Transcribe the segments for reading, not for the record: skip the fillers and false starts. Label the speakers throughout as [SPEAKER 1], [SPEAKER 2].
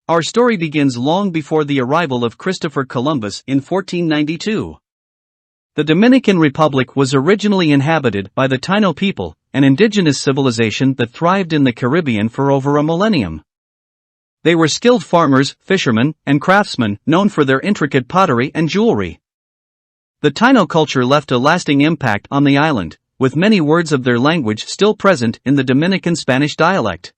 [SPEAKER 1] Our story begins long before the arrival of Christopher Columbus in 1492. The Dominican Republic was originally inhabited by the Taino people, an indigenous civilization that thrived in the Caribbean for over a millennium. They were skilled farmers, fishermen, and craftsmen, known for their intricate pottery and jewelry. The Taino culture left a lasting impact on the island, with many words of their language still present in the Dominican Spanish dialect.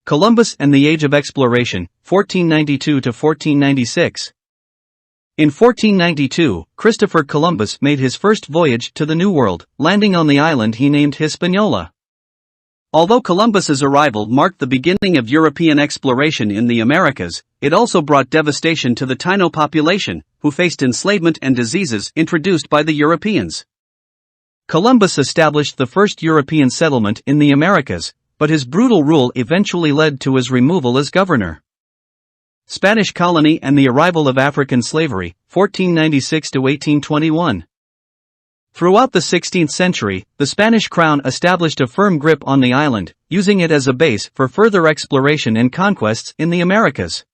[SPEAKER 1] Columbus and the Age of Exploration, 1492 to 1496. In 1492, Christopher Columbus made his first voyage to the New World, landing on the island he named Hispaniola. Although Columbus's arrival marked the beginning of European exploration in the Americas, it also brought devastation to the Taino population, who faced enslavement and diseases introduced by the Europeans. Columbus established the first European settlement in the Americas, but his brutal rule eventually led to his removal as governor. Spanish colony and the arrival of African slavery, 1496 to 1821. Throughout the 16th century, the Spanish crown established a firm grip on the island, using it as a base for further exploration and conquests in the Americas.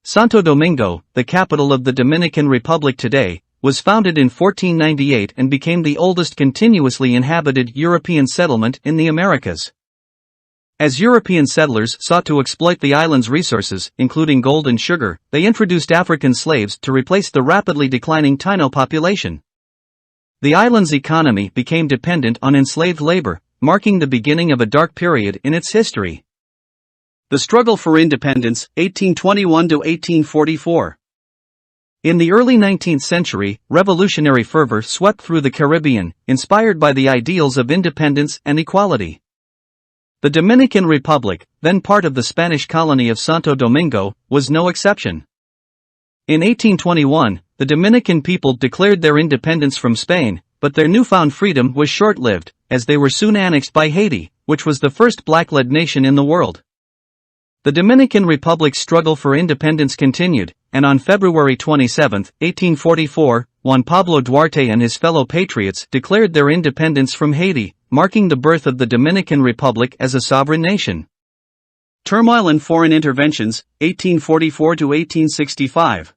[SPEAKER 1] Santo Domingo, the capital of the Dominican Republic today, was founded in 1498 and became the oldest continuously inhabited European settlement in the Americas. As European settlers sought to exploit the island's resources, including gold and sugar, they introduced African slaves to replace the rapidly declining Taino population. The island's economy became dependent on enslaved labor, marking the beginning of a dark period in its history. The struggle for independence, 1821 to 1844. In the early 19th century, revolutionary fervor swept through the Caribbean, inspired by the ideals of independence and equality. The Dominican Republic, then part of the Spanish colony of Santo Domingo, was no exception. In 1821, the Dominican people declared their independence from Spain, but their newfound freedom was short-lived, as they were soon annexed by Haiti, which was the first black-led nation in the world. The Dominican Republic's struggle for independence continued, and on February 27, 1844, Juan Pablo Duarte and his fellow patriots declared their independence from Haiti, marking the birth of the Dominican Republic as a sovereign nation. Turmoil and foreign interventions, 1844 to 1865.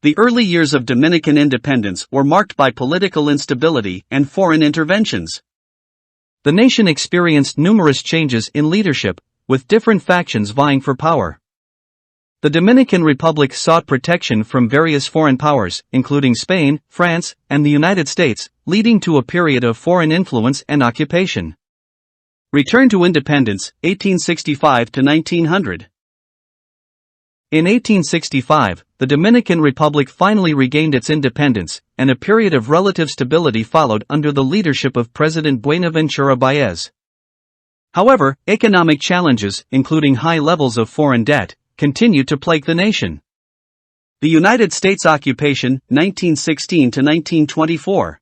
[SPEAKER 1] The early years of Dominican independence were marked by political instability and foreign interventions. The nation experienced numerous changes in leadership, with different factions vying for power. The Dominican Republic sought protection from various foreign powers, including Spain, France, and the United States, leading to a period of foreign influence and occupation. Return to independence, 1865 to 1900. In 1865, the Dominican Republic finally regained its independence, and a period of relative stability followed under the leadership of President Buenaventura Báez. However, economic challenges, including high levels of foreign debt, continued to plague the nation. The United States occupation, 1916 to 1924.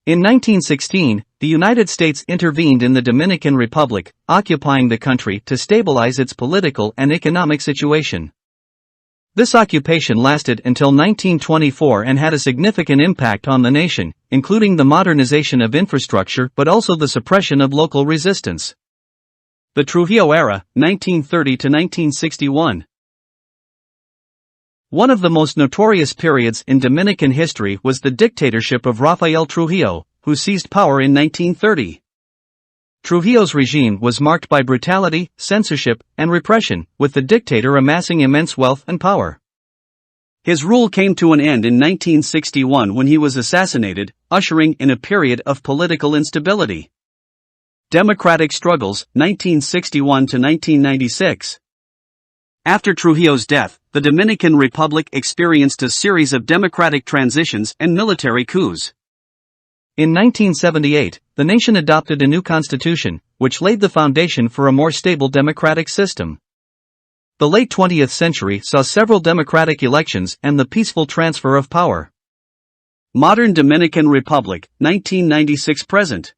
[SPEAKER 1] In 1916, the United States intervened in the Dominican Republic, occupying the country to stabilize its political and economic situation. This occupation lasted until 1924 and had a significant impact on the nation, including the modernization of infrastructure but also the suppression of local resistance. The Trujillo era, 1930 to 1961. One of the most notorious periods in Dominican history was the dictatorship of Rafael Trujillo, who seized power in 1930. Trujillo's regime was marked by brutality, censorship, and repression, with the dictator amassing immense wealth and power. His rule came to an end in 1961 when he was assassinated, ushering in a period of political instability. Democratic struggles, 1961 to 1996. After Trujillo's death, the Dominican Republic experienced a series of democratic transitions and military coups. In 1978, the nation adopted a new constitution, which laid the foundation for a more stable democratic system. The late 20th century saw several democratic elections and the peaceful transfer of power. Modern Dominican Republic, 1996 present.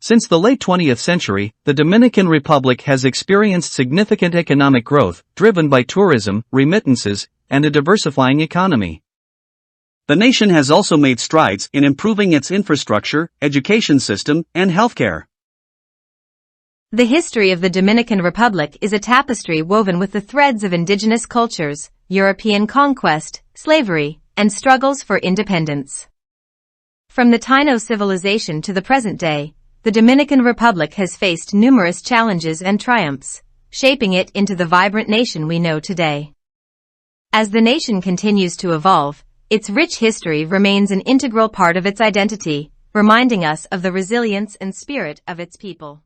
[SPEAKER 1] Since the late 20th century, the Dominican Republic has experienced significant economic growth, driven by tourism, remittances, and a diversifying economy. The nation has also made strides in improving its infrastructure, education system, and healthcare.
[SPEAKER 2] The history of the Dominican Republic is a tapestry woven with the threads of indigenous cultures, European conquest, slavery, and struggles for independence. From the Taino civilization to the present day, the Dominican Republic has faced numerous challenges and triumphs, shaping it into the vibrant nation we know today. As the nation continues to evolve, its rich history remains an integral part of its identity, reminding us of the resilience and spirit of its people.